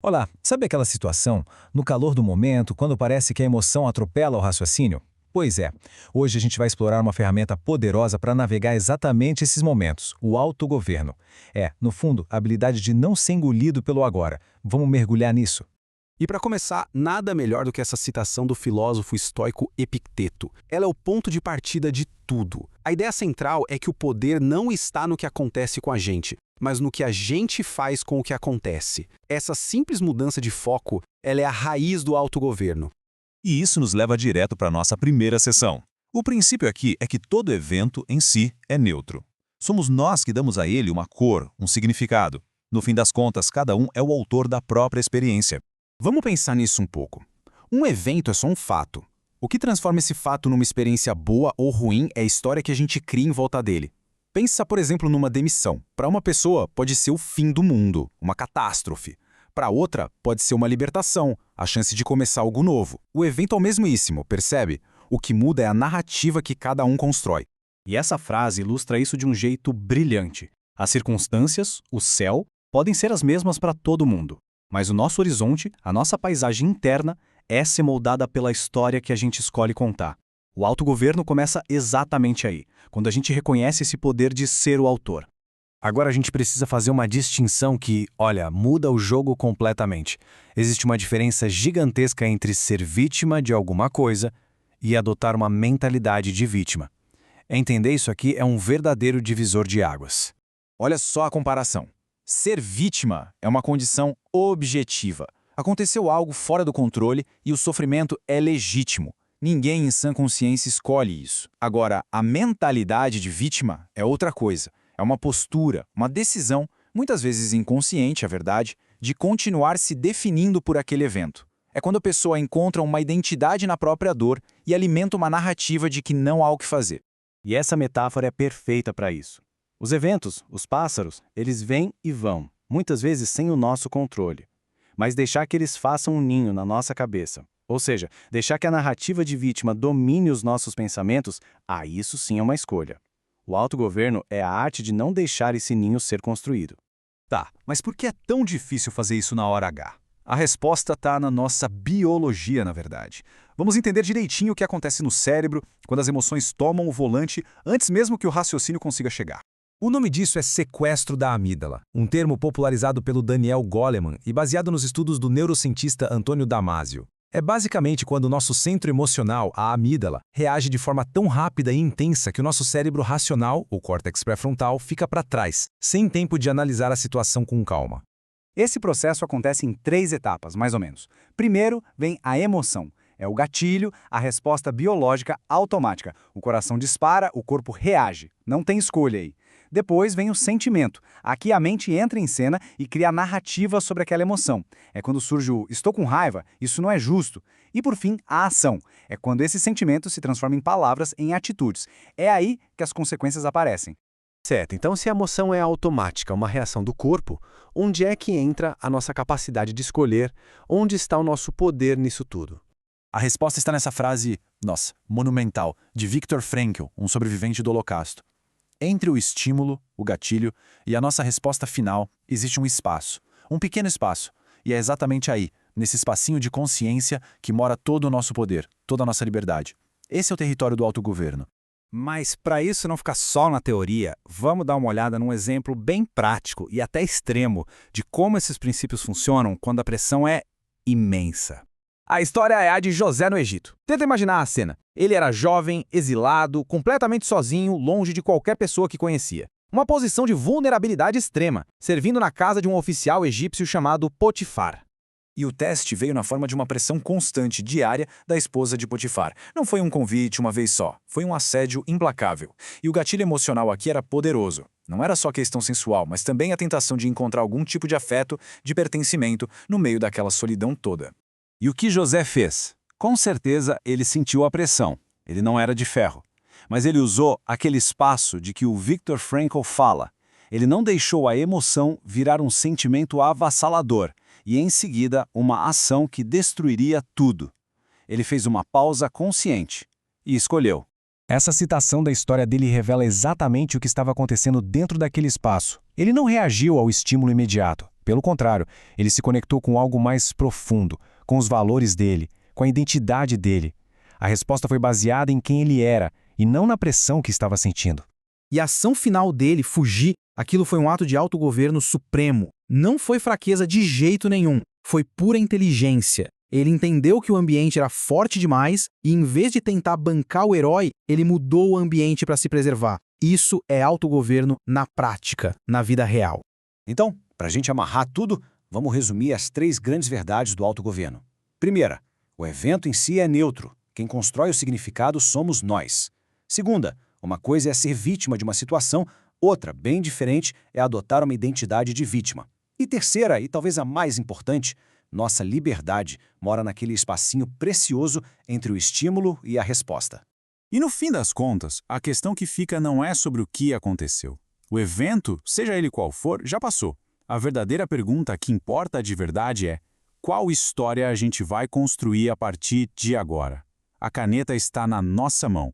Olá, sabe aquela situação, no calor do momento, quando parece que a emoção atropela o raciocínio? Pois é, hoje a gente vai explorar uma ferramenta poderosa para navegar exatamente esses momentos, o autogoverno. É, no fundo, a habilidade de não ser engolido pelo agora. Vamos mergulhar nisso? E para começar, nada melhor do que essa citação do filósofo estoico Epicteto. Ela é o ponto de partida de tudo. A ideia central é que o poder não está no que acontece com a gente, mas no que a gente faz com o que acontece. Essa simples mudança de foco, ela é a raiz do autogoverno. E isso nos leva direto para a nossa primeira sessão. O princípio aqui é que todo evento em si é neutro. Somos nós que damos a ele uma cor, um significado. No fim das contas, cada um é o autor da própria experiência. Vamos pensar nisso um pouco. Um evento é só um fato. O que transforma esse fato numa experiência boa ou ruim é a história que a gente cria em volta dele. Pensa, por exemplo, numa demissão. Para uma pessoa, pode ser o fim do mundo, uma catástrofe. Para outra, pode ser uma libertação, a chance de começar algo novo. O evento é o mesmíssimo, percebe? O que muda é a narrativa que cada um constrói. E essa frase ilustra isso de um jeito brilhante. As circunstâncias, o céu, podem ser as mesmas para todo mundo. Mas o nosso horizonte, a nossa paisagem interna, é ser moldada pela história que a gente escolhe contar. O autogoverno começa exatamente aí, quando a gente reconhece esse poder de ser o autor. Agora a gente precisa fazer uma distinção que, olha, muda o jogo completamente. Existe uma diferença gigantesca entre ser vítima de alguma coisa e adotar uma mentalidade de vítima. Entender isso aqui é um verdadeiro divisor de águas. Olha só a comparação. Ser vítima é uma condição objetiva. Aconteceu algo fora do controle e o sofrimento é legítimo. Ninguém em sã consciência escolhe isso. Agora, a mentalidade de vítima é outra coisa. É uma postura, uma decisão, muitas vezes inconsciente, é verdade, de continuar se definindo por aquele evento. É quando a pessoa encontra uma identidade na própria dor e alimenta uma narrativa de que não há o que fazer. E essa metáfora é perfeita para isso. Os eventos, os pássaros, eles vêm e vão, muitas vezes sem o nosso controle. Mas deixar que eles façam um ninho na nossa cabeça, ou seja, deixar que a narrativa de vítima domine os nossos pensamentos, isso sim é uma escolha. O autogoverno é a arte de não deixar esse ninho ser construído. Tá, mas por que é tão difícil fazer isso na hora H? A resposta está na nossa biologia, na verdade. Vamos entender direitinho o que acontece no cérebro quando as emoções tomam o volante antes mesmo que o raciocínio consiga chegar. O nome disso é sequestro da amígdala, um termo popularizado pelo Daniel Goleman e baseado nos estudos do neurocientista Antônio Damasio. É basicamente quando o nosso centro emocional, a amígdala, reage de forma tão rápida e intensa que o nosso cérebro racional, o córtex pré-frontal, fica para trás, sem tempo de analisar a situação com calma. Esse processo acontece em 3 etapas, mais ou menos. Primeiro, vem a emoção. É o gatilho, a resposta biológica automática. O coração dispara, o corpo reage. Não tem escolha aí. Depois vem o sentimento. Aqui a mente entra em cena e cria a narrativa sobre aquela emoção. É quando surge o "estou com raiva, isso não é justo". E por fim, a ação. É quando esse sentimento se transforma em palavras, em atitudes. É aí que as consequências aparecem. Certo, então se a emoção é automática, uma reação do corpo, onde é que entra a nossa capacidade de escolher? Onde está o nosso poder nisso tudo? A resposta está nessa frase, monumental, de Viktor Frankl, um sobrevivente do Holocausto. Entre o estímulo, o gatilho, e a nossa resposta final, existe um espaço, um pequeno espaço. E é exatamente aí, nesse espacinho de consciência, que mora todo o nosso poder, toda a nossa liberdade. Esse é o território do autogoverno. Mas para isso não ficar só na teoria, vamos dar uma olhada num exemplo bem prático e até extremo de como esses princípios funcionam quando a pressão é imensa. A história é a de José no Egito. Tenta imaginar a cena. Ele era jovem, exilado, completamente sozinho, longe de qualquer pessoa que conhecia. Uma posição de vulnerabilidade extrema, servindo na casa de um oficial egípcio chamado Potifar. E o teste veio na forma de uma pressão constante, diária, da esposa de Potifar. Não foi um convite uma vez só, foi um assédio implacável. E o gatilho emocional aqui era poderoso. Não era só questão sensual, mas também a tentação de encontrar algum tipo de afeto, de pertencimento, no meio daquela solidão toda. E o que José fez? Com certeza ele sentiu a pressão. Ele não era de ferro. Mas ele usou aquele espaço de que o Viktor Frankl fala. Ele não deixou a emoção virar um sentimento avassalador e, em seguida, uma ação que destruiria tudo. Ele fez uma pausa consciente e escolheu. Essa citação da história dele revela exatamente o que estava acontecendo dentro daquele espaço. Ele não reagiu ao estímulo imediato. Pelo contrário, ele se conectou com algo mais profundo, com os valores dele, com a identidade dele. A resposta foi baseada em quem ele era e não na pressão que estava sentindo. E a ação final dele, fugir, aquilo foi um ato de autogoverno supremo. Não foi fraqueza de jeito nenhum, foi pura inteligência. Ele entendeu que o ambiente era forte demais e, em vez de tentar bancar o herói, ele mudou o ambiente para se preservar. Isso é autogoverno na prática, na vida real. Então, para a gente amarrar tudo, vamos resumir as 3 grandes verdades do autogoverno. Primeira, o evento em si é neutro. Quem constrói o significado somos nós. Segunda, uma coisa é ser vítima de uma situação, outra, bem diferente, é adotar uma identidade de vítima. E terceira, e talvez a mais importante, nossa liberdade mora naquele espacinho precioso entre o estímulo e a resposta. E no fim das contas, a questão que fica não é sobre o que aconteceu. O evento, seja ele qual for, já passou. A verdadeira pergunta que importa de verdade é: qual história a gente vai construir a partir de agora? A caneta está na nossa mão.